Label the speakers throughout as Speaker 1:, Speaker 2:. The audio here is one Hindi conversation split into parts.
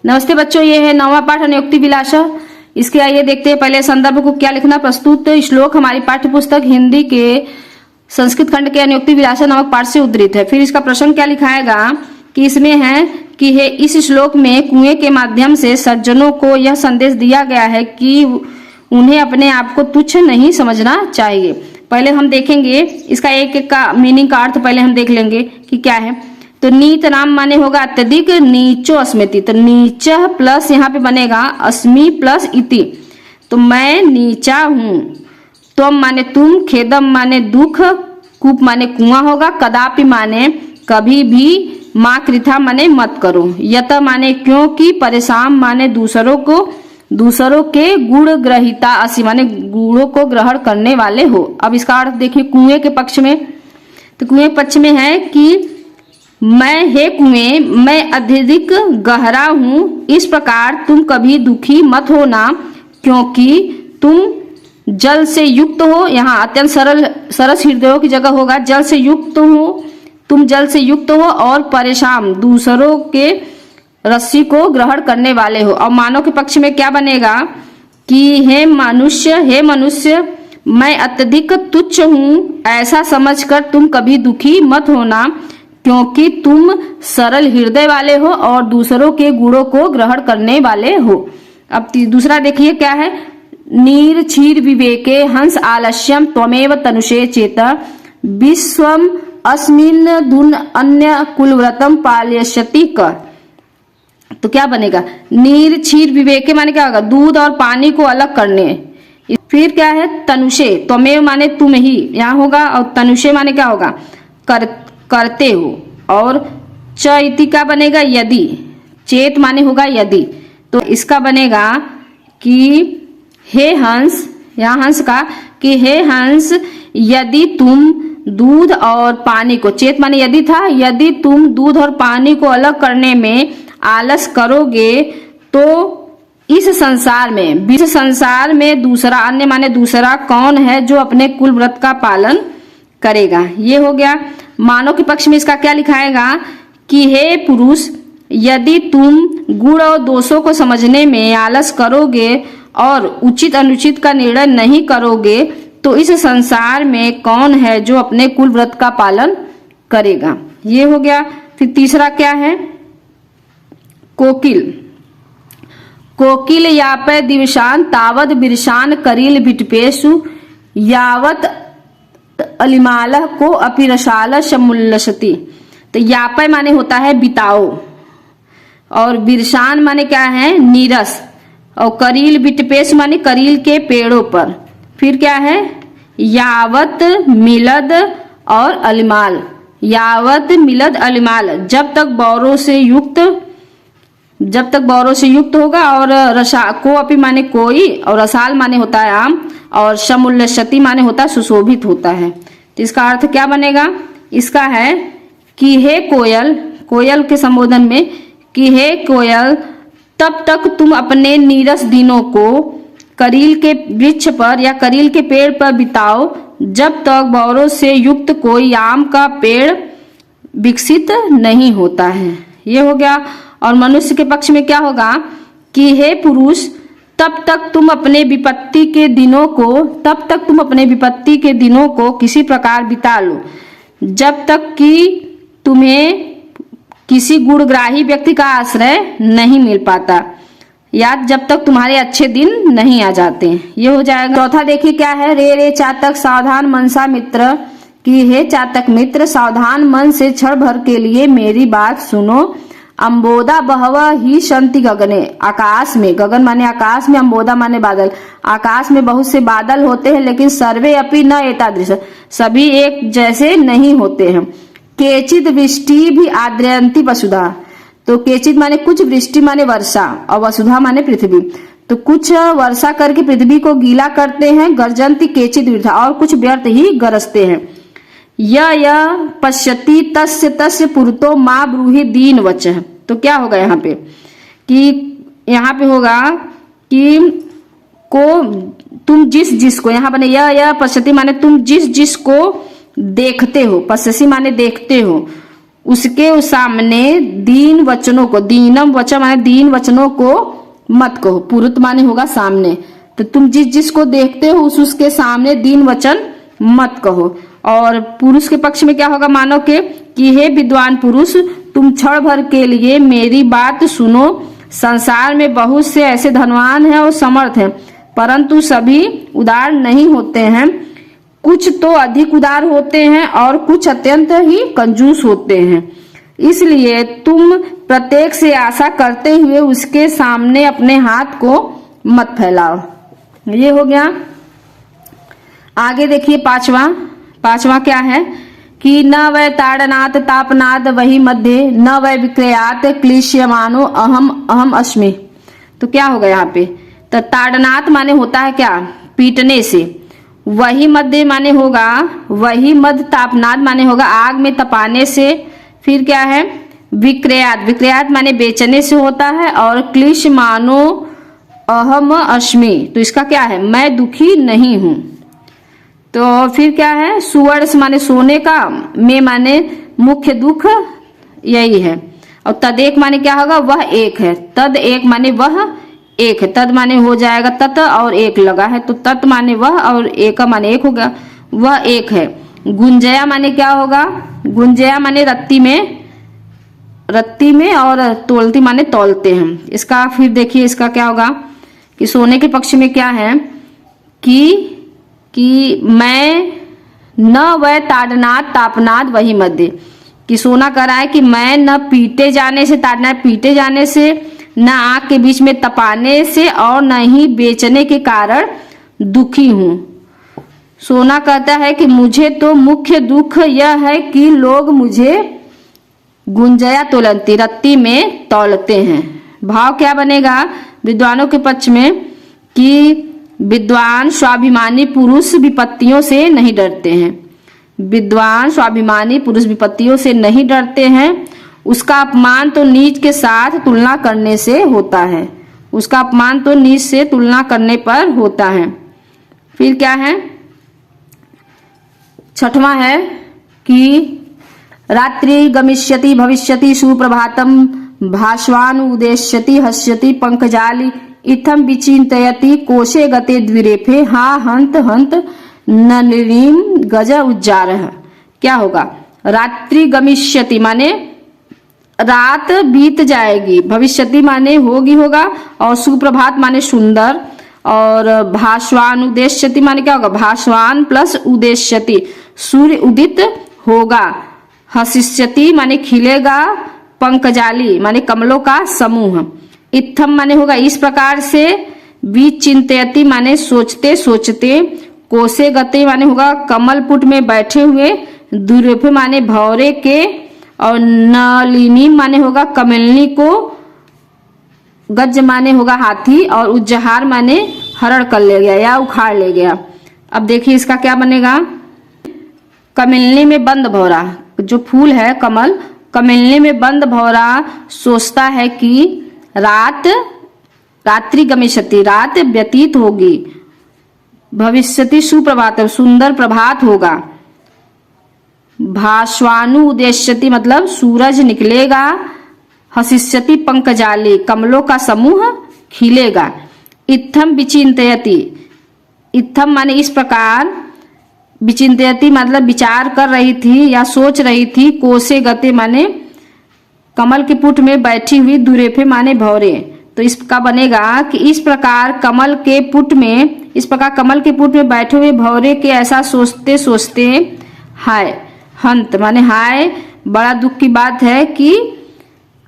Speaker 1: नमस्ते बच्चों, ये है 9वां पाठ नियुक्ति विलास। इसके आइए देखते हैं पहले संदर्भ को क्या लिखना। प्रस्तुत श्लोक हमारी पाठ्य पुस्तक हिंदी के संस्कृत खंड के नियुक्ति विलास नामक पाठ से उद्धृत है। फिर इसका प्रश्न क्या लिखाएगा कि इसमें है कि है इस श्लोक में कुएं के माध्यम से सज्जनों को यह संदेश दिया गया है कि उन्हें अपने आप को तुच्छ नहीं समझना चाहिए। पहले हम देखेंगे इसका एक एक का मीनिंग का अर्थ पहले हम देख लेंगे कि क्या है। तो नीत नाम माने होगा अत्यधिक, नीचो अस्मिति, तो नीच प्लस यहाँ पे बनेगा अस्मि प्लस इति, तो मैं नीचा हूँ। त्वम माने तुम, खेदम माने दुख, कूप माने कुआं होगा, कदापि माने कभी भी, माँ कृथा माने मत करो, यत माने क्योंकि, परेशान माने दूसरों के गुण ग्रहिता असि माने गुणों को ग्रहण करने वाले हो। अब इसका अर्थ देखिए कुएं के पक्ष में, तो कुएं पक्ष में है कि मैं हे कुएं, मैं अत्यधिक गहरा हूँ, इस प्रकार तुम कभी दुखी मत होना क्योंकि तुम जल से युक्त हो। यहाँ अत्यंत सरस हृदयों की जगह होगा, जल से युक्त हो, तुम जल से युक्त हो और परेशान दूसरों के रस्सी को ग्रहण करने वाले हो। और मानव के पक्ष में क्या बनेगा कि हे मनुष्य मैं अत्यधिक तुच्छ हूँ, ऐसा समझकर तुम कभी दुखी मत होना क्योंकि तुम सरल हृदय वाले हो और दूसरों के गुणों को ग्रहण करने वाले हो। अब दूसरा देखिए क्या है। नीर क्षीर विवेके हंस आलस्यम त्वमेव तनुषे चेत विश्वम अस्मिन धुन अन्य कुलव्रतम पालयष्यति कर। तो क्या बनेगा, नीर क्षीर विवेके माने क्या होगा, दूध और पानी को अलग करने। फिर क्या है, तनुषे, त्वमेव माने तुम ही यहाँ होगा, और तनुषे माने क्या होगा, करते हो, और च इति का बनेगा यदि, चेत माने होगा यदि, तो इसका बनेगा कि हे हंस, यहाँ हंस का कि हे हंस यदि तुम दूध और पानी को, चेत माने यदि था, यदि तुम दूध और पानी को अलग करने में आलस करोगे तो इस संसार में दूसरा, अन्य माने दूसरा कौन है जो अपने कुल व्रत का पालन करेगा। ये हो गया। मानव के पक्ष में इसका क्या लिखाएगा कि हे पुरुष, यदि तुम गुण और दोषों को समझने में आलस करोगे और उचित अनुचित का निर्णय नहीं करोगे तो इस संसार में कौन है जो अपने कुल व्रत का पालन करेगा। ये हो गया। फिर तीसरा क्या है, कोकिल यापै दिवसान तावद बिरसान करील विटपेशु यावत अलिमाल को अपिरसाल शमुल्लसति। तो यापय माने होता है बिताओ, और बिरसान माने क्या है, नीरस, और करील विटपेश माने करील के पेड़ों पर। फिर क्या है, यावत मिलद और अलिमाल, यावत मिलद अलिमाल, जब तक बौरों से युक्त होगा, और रसा को अपि माने कोई, और रसाल माने होता है आम, और शमुल्लसति माने होता है सुशोभित होता है। तो इसका अर्थ क्या बनेगा, इसका है कि हे कोयल, कोयल के संबोधन में कि हे कोयल, तब तक तुम अपने नीरस दिनों को करील के वृक्ष पर या करील के पेड़ पर बिताओ जब तक बौरों से युक्त कोई आम का पेड़ विकसित नहीं होता है। ये हो गया। और मनुष्य के पक्ष में क्या होगा कि हे पुरुष, तब तक तुम अपने विपत्ति के दिनों को किसी प्रकार बिता लो जब तक कि तुम्हें किसी गुणग्राही व्यक्ति का आश्रय नहीं मिल पाता, या जब तक तुम्हारे अच्छे दिन नहीं आ जाते। ये हो जाएगा। चौथा देखिए क्या है, रे चातक सावधान मनसा मित्र, कि हे चातक मित्र, सावधान मन से क्षण भर के लिए मेरी बात सुनो। अम्बोदा बहवा ही शंति गगने, आकाश में, गगन माने आकाश में, अम्बोदा माने बादल, आकाश में बहुत से बादल होते हैं लेकिन सर्वे अपि न एतादृश, सभी एक जैसे नहीं होते हैं। केचित वृष्टि भी आद्रयंती वसुधा, तो केचित माने कुछ, वृष्टि माने वर्षा, और वसुधा माने पृथ्वी, तो कुछ वर्षा करके पृथ्वी को गीला करते हैं। गर्जंती केचित वृथा, और कुछ व्यर्थ ही गरजते हैं। य पश्यति तस्य पुरतो माँ ब्रूहि दीन वच। तो क्या होगा यहाँ पे कि यहाँ पे होगा कि को तुम जिसको, यहाँ बने य पश्यति माने तुम जिसको देखते हो, पश्यसी माने देखते हो, उसके सामने दीन वचनों को, दीनम वचन माने दीन वचनों को मत कहो। पुरुत माने होगा सामने, तो तुम जिसको देखते हो उसके सामने दीन वचन मत कहो। और पुरुष के पक्ष में क्या होगा मानव के, कि हे विद्वान पुरुष, तुम क्षण भर के लिए मेरी बात सुनो। संसार में बहुत से ऐसे धनवान हैं और समर्थ हैं, परंतु सभी उदार नहीं होते हैं। कुछ तो अधिक उदार होते हैं और कुछ अत्यंत ही कंजूस होते हैं। इसलिए तुम प्रत्येक से आशा करते हुए उसके सामने अपने हाथ को मत फैलाओ। ये हो गया। आगे देखिए पांचवा क्या है कि न वै ताड़नाथ तापनाद वही मध्य, न वै विक्रयात क्लिश्यमानो अहम अहम अस्मि। तो क्या होगा यहाँ पे, तो ताड़नाथ माने होता है क्या, पीटने से। वही मध्य माने होगा, वही मध्य तापनाद माने होगा आग में तपाने से। फिर क्या है, विक्रयात, विक्रयात माने बेचने से होता है। और क्लिश मानो अहम अस्मि, तो इसका क्या है, मैं दुखी नहीं हूं। तो फिर क्या है, सुवर्ण माने सोने का, में माने मुख्य दुख यही है। और तद एक माने क्या होगा, वह एक है। तद एक माने वह एक है, तद माने हो जाएगा तत् और एक लगा है, तो तत् माने वह और एक माने एक होगा, वह एक है। गुंजया माने क्या होगा, गुंजया माने रत्ती में और तोलती माने तौलते हैं। इसका फिर देखिए इसका क्या होगा कि सोने के पक्ष में क्या है कि मैं न वह ताड़नाद तापनाद वही मध्य, कि सोना कह रहा है कि मैं न पीटे जाने से, ताड़ना पीटे जाने से, न आग के बीच में तपाने से, और न ही बेचने के कारण दुखी हूं। सोना कहता है कि मुझे तो मुख्य दुख यह है कि लोग मुझे गुंजया तोलंती, रत्ती में तौलते हैं। भाव क्या बनेगा विद्वानों के पक्ष में कि विद्वान स्वाभिमानी पुरुष विपत्तियों से नहीं डरते हैं। विद्वान स्वाभिमानी पुरुष विपत्तियों से नहीं डरते हैं। उसका अपमान तो नीच के साथ तुलना करने से होता है, उसका अपमान तो नीच से तुलना करने पर होता है। फिर क्या है, छठवां है कि रात्रि गमिष्यति भविष्यति सुप्रभातम भास्वान उदेश्यति हस्यति पंकजाली इत्थम विचिन्तयति कोशे गते द्विरेफे हा हंत हंत नलिनीम गज उज्जारः। क्या होगा, रात्रि गमिष्यति माने रात बीत जाएगी, भविष्यति माने होगी होगा, और सुप्रभात माने सुंदर, और भास्वान उदेश्यति माने क्या होगा, भास्वान प्लस उदेश्यति सूर्य उदित होगा। हसिष्यति माने खिलेगा, पंकजाली माने कमलों का समूह। इत्थम माने होगा इस प्रकार से, विचिंतयति माने सोचते सोचते, कोसे गते माने होगा कमल पुट में बैठे हुए, दुर्योफे माने भौरे के, और नलिनी माने होगा कमलनी को, गज माने होगा हाथी, और उज्जहार माने हरण कर ले गया या उखाड़ ले गया। अब देखिए इसका क्या बनेगा, कमलनी में बंद भौरा, जो फूल है कमल, कमलनी में बंद भौरा सोचता है कि रात्रि गमिष्यति रात व्यतीत होगी, भविष्यति सुप्रभात सुंदर प्रभात होगा, भास्वानु उदेश्यति मतलब सूरज निकलेगा, हसिष्यति पंकजाली कमलों का समूह खिलेगा। इत्थम विचिंतयति, इत्थम माने इस प्रकार, विचिंतयति मतलब विचार कर रही थी या सोच रही थी, कोसे गते माने कमल के पुट में बैठी हुई, दुरेफे माने भौरे। तो इसका बनेगा कि इस प्रकार कमल के पुट में बैठे हुए भौरे के ऐसा सोचते सोचते, हाय हंत माने हाय बड़ा दुख की बात है कि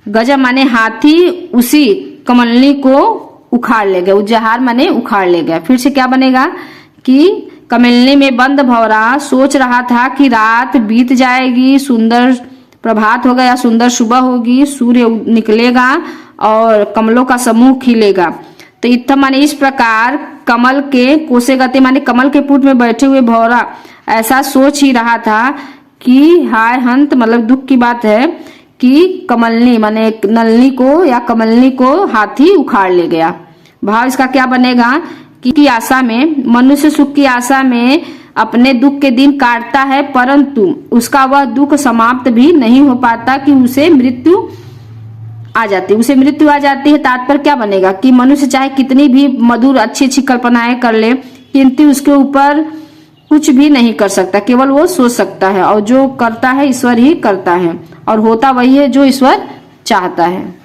Speaker 1: गज माने हाथी उसी कमलनी को उखाड़ ले गया, उज्जहार माने उखाड़ ले गया। फिर से क्या बनेगा कि कमलनी में बंद भौरा सोच रहा था कि रात बीत जाएगी, सुंदर प्रभात होगा या सुंदर सुबह होगी, सूर्य निकलेगा और कमलों का समूह खिलेगा। तो इत्थम माने इस प्रकार, कमल के कोसे गते माने कमल के पुट में बैठे हुए भौरा ऐसा सोच ही रहा था कि हाय हंत मतलब दुख की बात है कि कमलनी माने नलनी को या कमलनी को हाथी उखाड़ ले गया। भाव इसका क्या बनेगा कि आशा में, मनुष्य सुख की आशा में अपने दुख के दिन काटता है, परंतु उसका वह दुख समाप्त भी नहीं हो पाता कि उसे मृत्यु आ जाती है। तात्पर्य क्या बनेगा कि मनुष्य चाहे कितनी भी मधुर अच्छी अच्छी कल्पनाएं कर ले, किंतु उसके ऊपर कुछ भी नहीं कर सकता, केवल वो सोच सकता है, और जो करता है ईश्वर ही करता है, और होता वही है जो ईश्वर चाहता है।